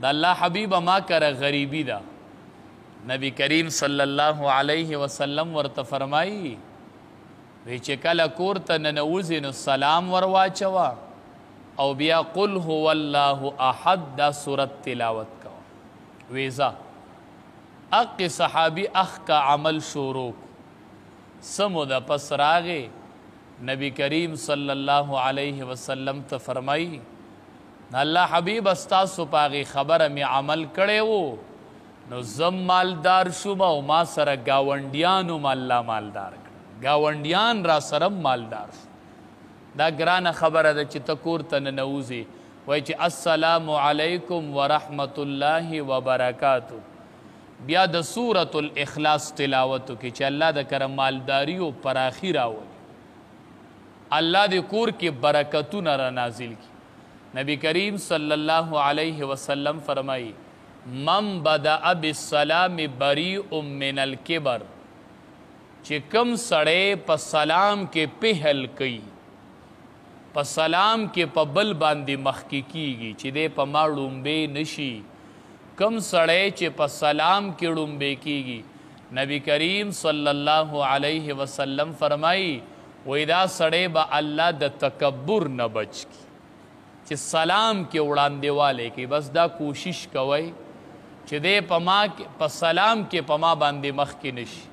دا الله حبیب ما کر غریبی دا نبی کریم صلی الله علیه وسلم ورته فرمایي وی چې کله کور ته ننوځې نو سلام ور واچوه او بیا قل هو الله احد دا صورت تلاوت کوه. ویزا اق صحابی اخ کا عمل شروع سمو دا پس راغے نبی کریم صلی اللہ علیہ وسلم ته فرمائی اللہ حبیب استاسو پاغی خبر می عمل کڑے وو نو زم مالدار شوم او ما سره گاونډیانو الله مالدار کړ گاونډیان را سره مالدار شو. دا ګرانه خبره ده چې تکور ته ننوځي وای چې السلام علیکم ورحمت الله وبرکاتو بیا د سورة الاخلاص تلاوتو کې چې الله د کرم مالداری او پراخی راولي الله د کور کې برکتونه را نازل کی. نبی کریم صلی الله علیه وسلم فرمایي من بدأ بالسلام بریء من الکبر چې کم سړی په سلام کې پهل کوي په سلام کې په بل باندې مخکې کیږي چې دی په ما ړومبې نشي کم سړی چې په سلام کې ړومبې کیږي نبی کریم صلی الله علیه وسلم فرمایي وای دا سړی به الله د تکبر نه بچ کی چې سلام کې وړاندېوالی کې بس دا کوشش کوئ چې دی په سلام کې په ما باندې مخکې نشي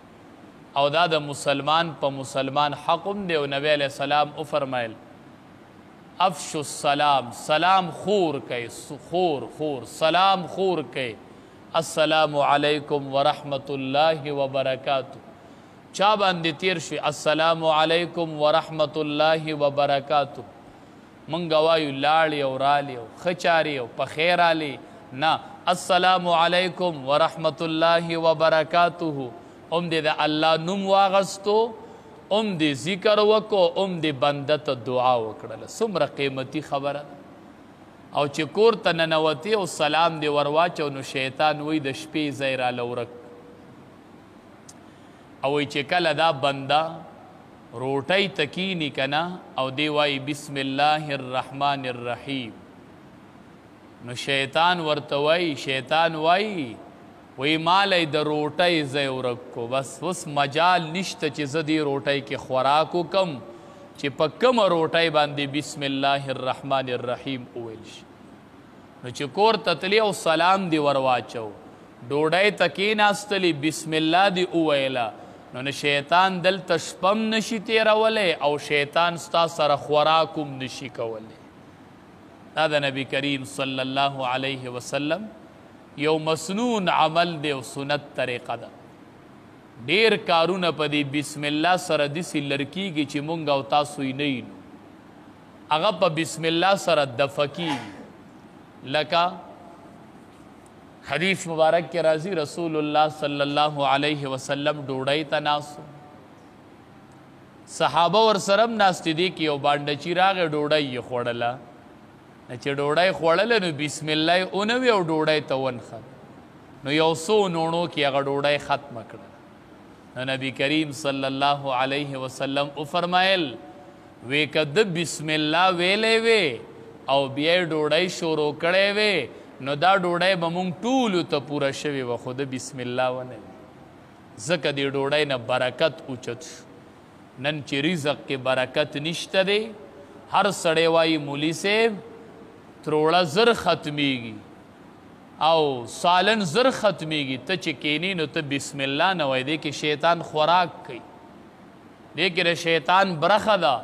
او دا د مسلمان په مسلمان حق هم دی او نبی علیہ السلام وفرمایل افشو السلام سلام خور کئی خور سلام خور کئی السلام علیکم ورحمت اللہ وبرکاتہ چا باندې تیر شوی السلام علیکم ورحمت اللہ وبرکاتہ منگا وایو لاړی او رالی او خچاری او پخیر آلی نا السلام علیکم ورحمت اللہ وبرکاتہ ام دے دا اللہ نم واغستو ام دی ذکر وکو ام دی بندت دعا وکړه څومره قیمتي خبره او چې کور ته ننوتې او سلام دی ورواچو نو شیطان وی د شپې ځای راله ورک او وی چې کله دا بنده روټۍ ته کیني که نه او دی وایي بسم الله الرحمن الرحیم نو شیطان ورته وایي شیطان وایي وی مالی د روټۍ ځای ورک کو بس اوس مجال نشته چې زه دې روټۍ کې خوراک وکم چې په کومه روټۍ باندې بسم الله الرحمن الرحیم وویل شي نو چې کور ته تلي او سلام دې ور واچو ډوډۍ ته کېناستلي بسم الله دې وویله نو نه شیطان دلته شپم نشي تېرولی او شیطان ستا سره خوراک هم نشي کولی. دا د نبی کریم صلی الله علیه وسلم یو مسنون عمل دی او سنت طریقه ده. ډیر کارونه په دې بسم الله سره داسې لرکیږي چې مونږ او تاسو یې نه یو هغه په بسم الله سره دفع کیږي لکه حدیث مبارک کې راځي رسول الله صلی الله علیه وسلم ډوډۍ ته ناستو صحابه ورسره هم ناستې دي کې یو بانډچي راغی ډوډۍ یې خوړله چې ډوډۍ خوړله نو بسم الله یې ونوي او ډوډۍ ته ونښت نو یو څو نوڼو کې هغه ډوډۍ ختمه کړه نو نبی کریم صلی الله علیه وسلم وفرمایل وی که د بسم الله ویلی وی او بیا یې ډوډۍ شروع کړی وی نو دا ډوډۍ به مونږ ټولو ته پوره شوې وه خو د بسم الله ونه وي ځکه دې ډوډۍ نه برکت اوچت شو نن چې رزق کې برکت نشته دی هر سړی وایي مولي صاحب تروړه زر ختمیږي او سالن زر ختمیږي ته چې کینی نو ته بسم الله نه وایي دی کې شیطان خوراک کوي دی کې د شیطان برخه ده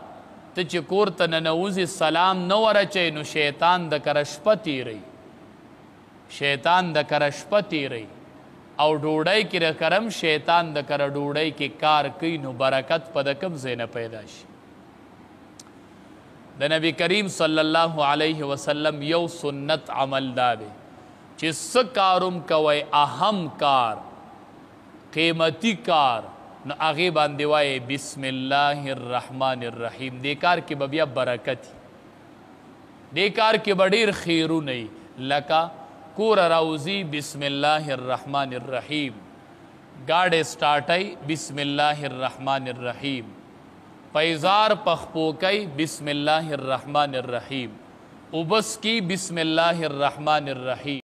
ته چې کور ته ننوځې سلام نه ورچوي نو شیطان د کره شپه تیروي شیطان د کره شپه تیروي او ډوډۍ کې د کرم شیطان د کره ډوډۍ کې کار کوي نو برکت په د کوم ځای نه پیدا شي. د نبی کریم صلی الله علیه وسلم یو سنت عمل دا دی چې څه کاروم کوئ اهم کار قیمتي کار نو هغې باندې وایي بسم الله الرحمن الرحیم دې کار کې به بیا برکت دې کار کې به ډېر خیرونه وي لکه کور راوځي بسم الله الرحمن الرحیم گاډې سټارټئ بسم الله الرحمن الرحیم پیزار پخپوکی بسم اللہ الرحمن الرحیم اوبس کی بسم اللہ الرحمن الرحیم